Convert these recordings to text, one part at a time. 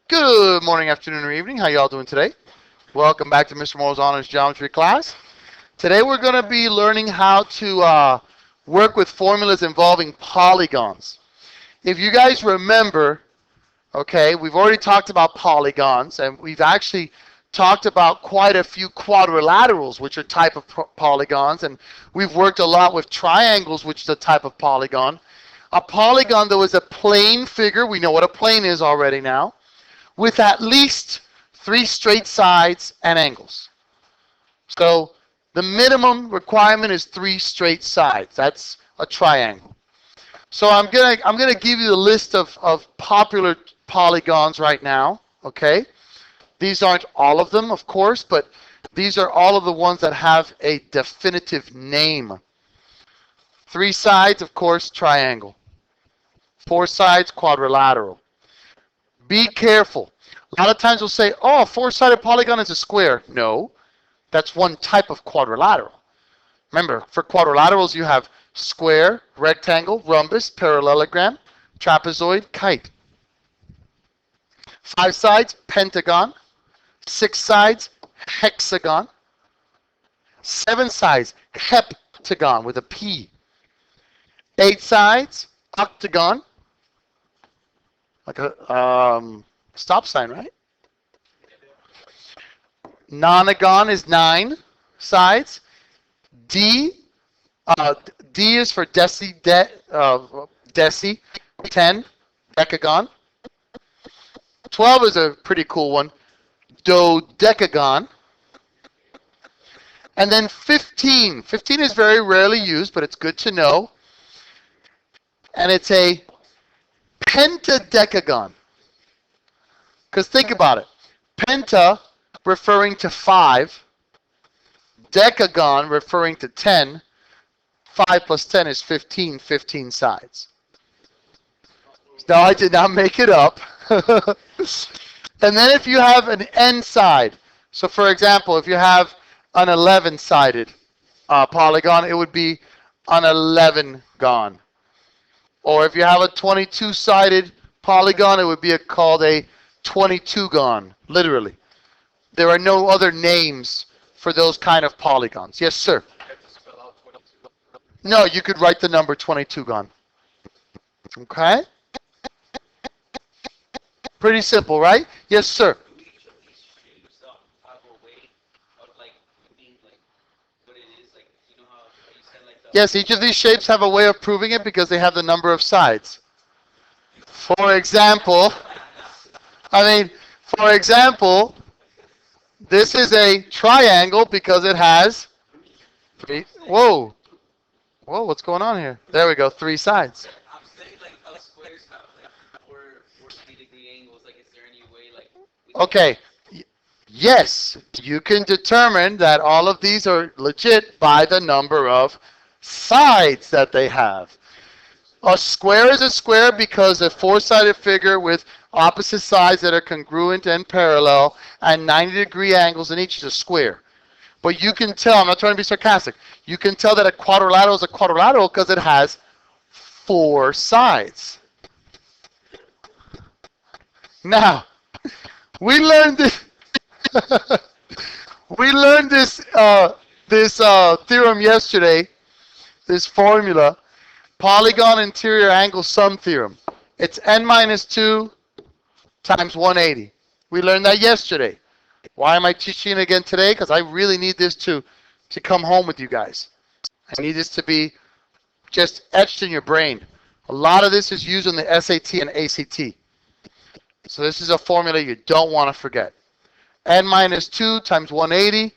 Good morning, afternoon, or evening. How y'all doing today? Welcome back to Mr. Moore's Honors Geometry class. Today we're going to be learning how to work with formulas involving polygons. If you guys remember, okay, we've already talked about polygons, and we've actually talked about quite a few quadrilaterals, which are type of polygons, and we've worked a lot with triangles, which is a type of polygon. A polygon, though, is a plane figure. We know what a plane is already now, with at least 3 straight sides and angles. So the minimum requirement is 3 straight sides. That's a triangle. So I'm gonna give you the list of popular polygons right now. Okay, these aren't all of them, of course, but these are all of the ones that have a definitive name. 3 sides, of course, triangle. 4 sides, quadrilateral. Be careful. A lot of times we'll say, oh, a 4-sided polygon is a square. No, that's one type of quadrilateral. Remember, for quadrilaterals you have square, rectangle, rhombus, parallelogram, trapezoid, kite. 5 sides, pentagon. 6 sides, hexagon. 7 sides, heptagon with a P. 8 sides, octagon. Like a stop sign, right? Nonagon is 9 sides. D is for deci, 10, decagon. 12 is a pretty cool one, dodecagon. And then 15. 15 is very rarely used, but it's good to know. And it's a pentadecagon. Because think about it. Penta referring to 5. Decagon referring to 10. 5 plus 10 is 15. 15 sides. No, I did not make it up. And then if you have an n side. So for example, if you have an 11-sided polygon, it would be an 11gon. Or if you have a 22-sided polygon, it would be called a 22gon, literally. There are no other names for those kind of polygons. Yes, sir. No, you could write the number 22gon. Okay? Pretty simple, right? Yes, sir. Yes, each of these shapes have a way of proving it because they have the number of sides. For example, this is a triangle because it has 3. Whoa, what's going on here? There we go, 3 sides. I'm saying like how squares have like 480-degree angles. Like, is there any way like? Okay. Yes, you can determine that all of these are legit by the number of sides that they have. A square is a square because a 4-sided figure with opposite sides that are congruent and parallel and 90-degree angles in each is a square. But you can tell, I'm not trying to be sarcastic, you can tell that a quadrilateral is a quadrilateral because it has 4 sides. Now, we learned this. We learned this theorem yesterday. This formula, polygon interior angle sum theorem. It's n minus 2 times 180. We learned that yesterday. Why am I teaching it again today? Because I really need this to come home with you guys. I need this to be just etched in your brain. A lot of this is used in the SAT and ACT. So this is a formula you don't want to forget. N minus 2 times 180.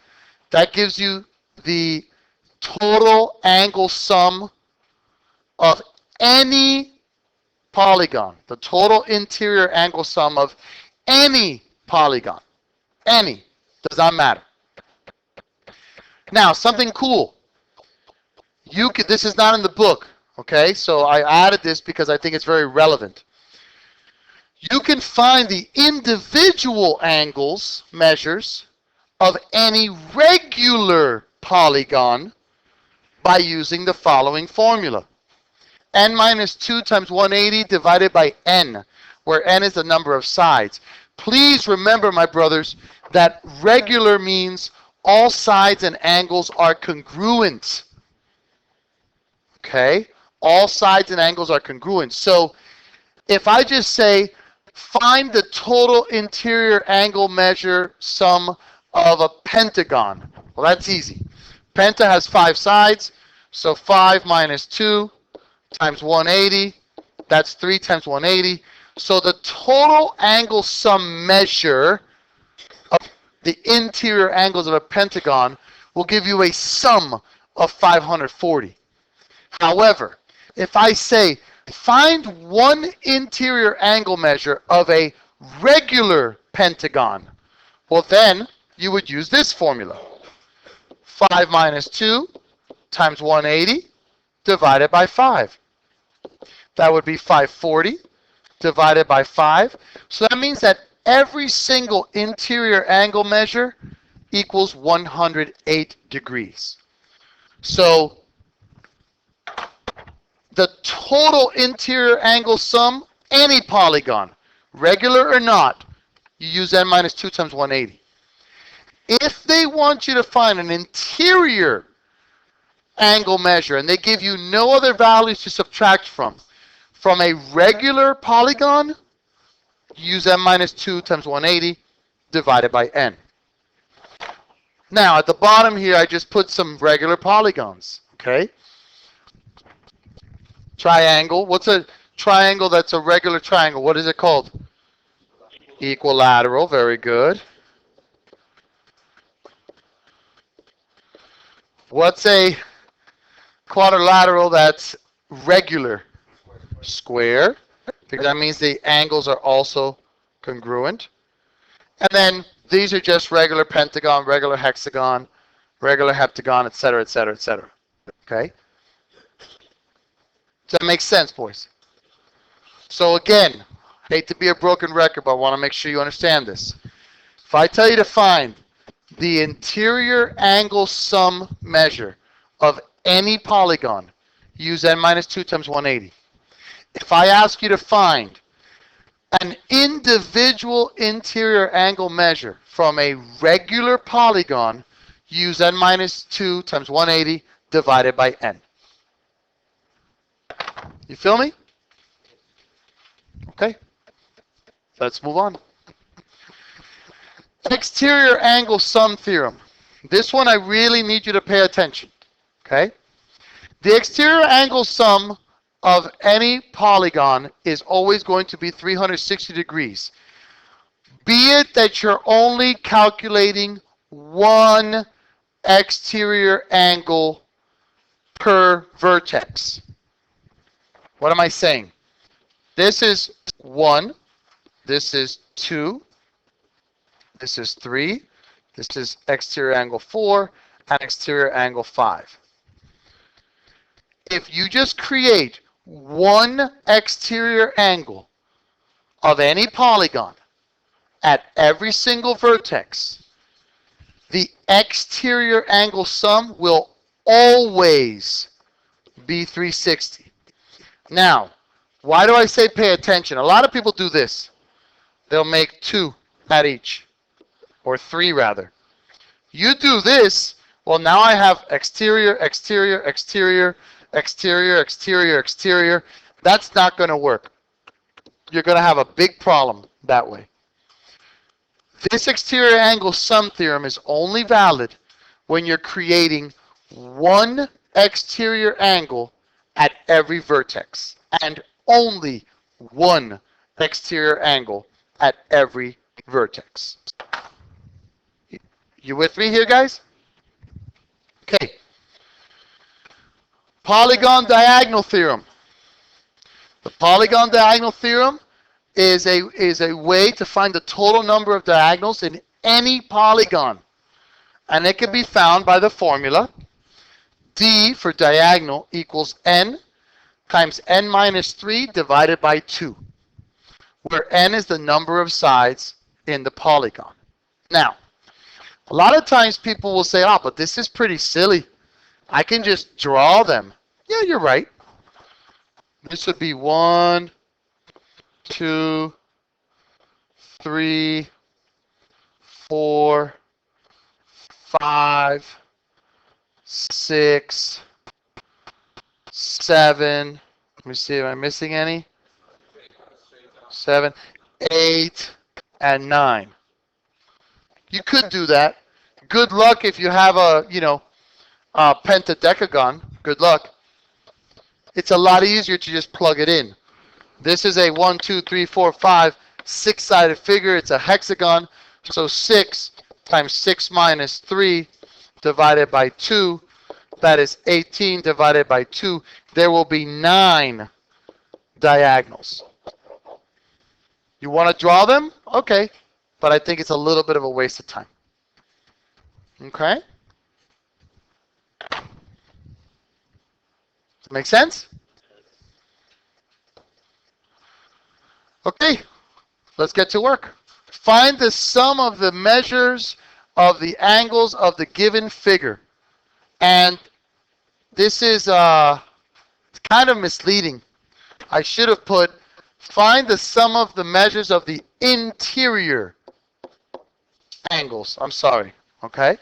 That gives you the total angle sum of any polygon. The total interior angle sum of any polygon. Any. Does not matter. Now, something cool. This is not in the book, okay? So I added this because I think it's very relevant. You can find the individual angles, measures, of any regular polygon by using the following formula. N minus 2 times 180 divided by n, where n is the number of sides, Please remember, my brothers, that regular means all sides and angles are congruent. Okay? All sides and angles are congruent. So if I just say, find the total interior angle measure sum of a pentagon. Well, that's easy. Penta has 5 sides, so 5 minus 2 times 180, that's 3 times 180. So the total angle sum measure of the interior angles of a pentagon will give you a sum of 540. However, if I say, find one interior angle measure of a regular pentagon, well then you would use this formula. 5 minus 2 times 180 divided by 5. That would be 540 divided by 5. So that means that every single interior angle measure equals 108 degrees. So the total interior angle sum, any polygon, regular or not, you use n minus 2 times 180. If they want you to find an interior angle measure and they give you no other values to subtract from a regular polygon, use n minus 2 times 180 divided by n. Now, at the bottom here, I just put some regular polygons, okay? Triangle. What's a triangle that's a regular triangle? What is it called? Equilateral. Very good. What's a quadrilateral that's regular? Square. Because that means the angles are also congruent. And then these are just regular pentagon, regular hexagon, regular heptagon, etc., etc., etc. Okay? Does that make sense, boys? So again, hate to be a broken record, but I want to make sure you understand this. If I tell you to find the interior angle sum measure of any polygon, use n minus 2 times 180. If I ask you to find an individual interior angle measure from a regular polygon, use n minus 2 times 180 divided by n. You feel me? Okay. Let's move on. Exterior angle sum theorem. This one I really need you to pay attention. Okay? The exterior angle sum of any polygon is always going to be 360 degrees. Be it that you're only calculating one exterior angle per vertex. What am I saying? This is 1, this is 2, this is 3, this is exterior angle 4, and exterior angle 5. If you just create one exterior angle of any polygon at every single vertex, the exterior angle sum will always be 360. Now, why do I say pay attention? A lot of people do this. They'll make 2 at each, or 3 rather. You do this, well now I have exterior, exterior, exterior, exterior, exterior, exterior. That's not going to work. You're going to have a big problem that way. This exterior angle sum theorem is only valid when you're creating one exterior angle at every vertex, and only one exterior angle at every vertex. You with me here, guys? Okay. Polygon diagonal theorem. The polygon diagonal theorem is a way to find the total number of diagonals in any polygon. And it can be found by the formula D for diagonal equals n times n minus 3 divided by 2, where n is the number of sides in the polygon. Now, a lot of times people will say, oh, but this is pretty silly. I can just draw them. Yeah, you're right. This would be 1, 2, 3, 4, 5, 6, 7. Let me see, am I missing any? 7, 8, and 9. You could do that. Good luck if you have a, Penta Decagon. Good luck. It's a lot easier to just plug it in. This is a 1, 2, 3, 4, 5, 6-sided figure. It's a hexagon. So 6 times 6 minus 3 divided by 2. That is 18 divided by 2. There will be 9 diagonals. You want to draw them? Okay. But I think it's a little bit of a waste of time. Okay? Make sense? Okay. Let's get to work. Find the sum of the measures of the angles of the given figure. And this is kind of misleading. I should have put, find the sum of the measures of the interior angles. I'm sorry. Okay?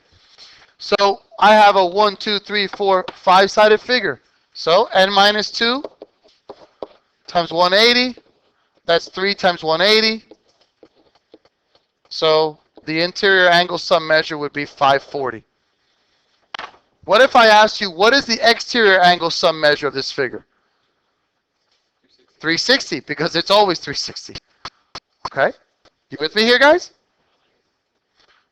So I have a 1, 2, 3, 4, 5-sided figure. So n minus 2 times 180. That's 3 times 180. So the interior angle sum measure would be 540. What if I asked you, what is the exterior angle sum measure of this figure? 360, because it's always 360. Okay? You with me here, guys?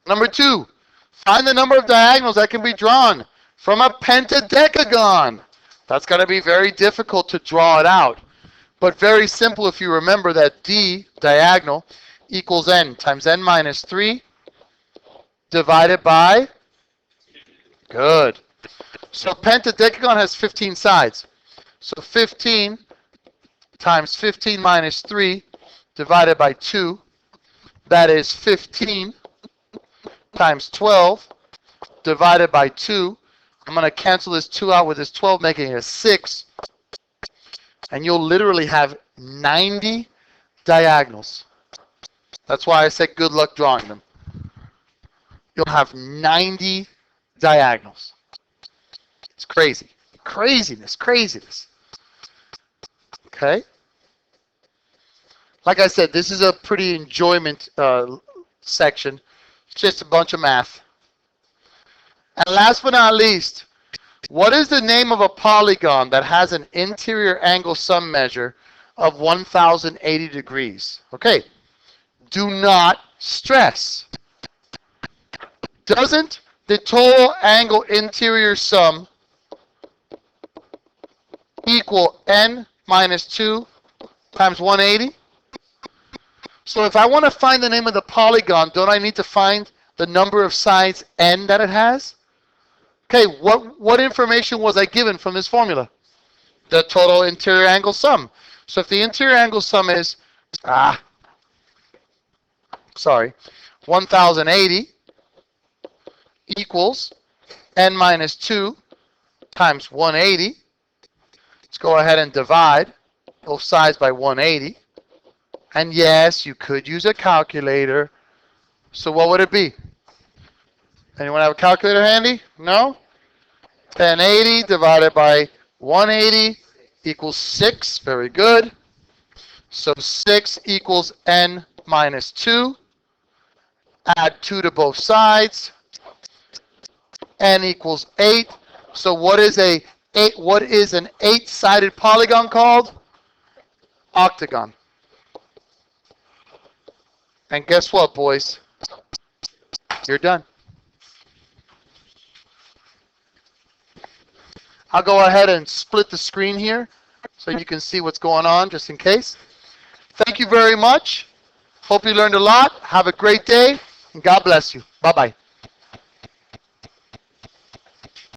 Number 2, find the number of diagonals that can be drawn from a pentadecagon. That's going to be very difficult to draw it out. But very simple if you remember that D, diagonal, equals n times n minus 3 divided by? Good. So pentadecagon has 15 sides. So 15 times 15 minus 3 divided by 2. That is 15 times 12 divided by 2. I'm going to cancel this 2 out with this 12, making it a 6. And you'll literally have 90 diagonals. That's why I said good luck drawing them. You'll have 90 diagonals. It's crazy. Craziness. Okay? Like I said, this is a pretty enjoyment section. It's just a bunch of math. And last but not least, what is the name of a polygon that has an interior angle sum measure of 1080 degrees? Okay. Do not stress. Doesn't the total angle interior sum equal n minus 2 times 180? So if I want to find the name of the polygon, don't I need to find the number of sides n that it has? Okay, what information was I given from this formula? The total interior angle sum. So if the interior angle sum is, 1080 equals n minus 2 times 180. Let's go ahead and divide both sides by 180. And yes, you could use a calculator. So what would it be? Anyone have a calculator handy? No? 1080 divided by 180 equals 6. Very good. So 6 equals n minus 2. Add 2 to both sides. N equals 8. So what is an 8-sided polygon called? Octagon. And guess what, boys? You're done. I'll go ahead and split the screen here so you can see what's going on just in case. Thank you very much. Hope you learned a lot. Have a great day, and God bless you. Bye-bye.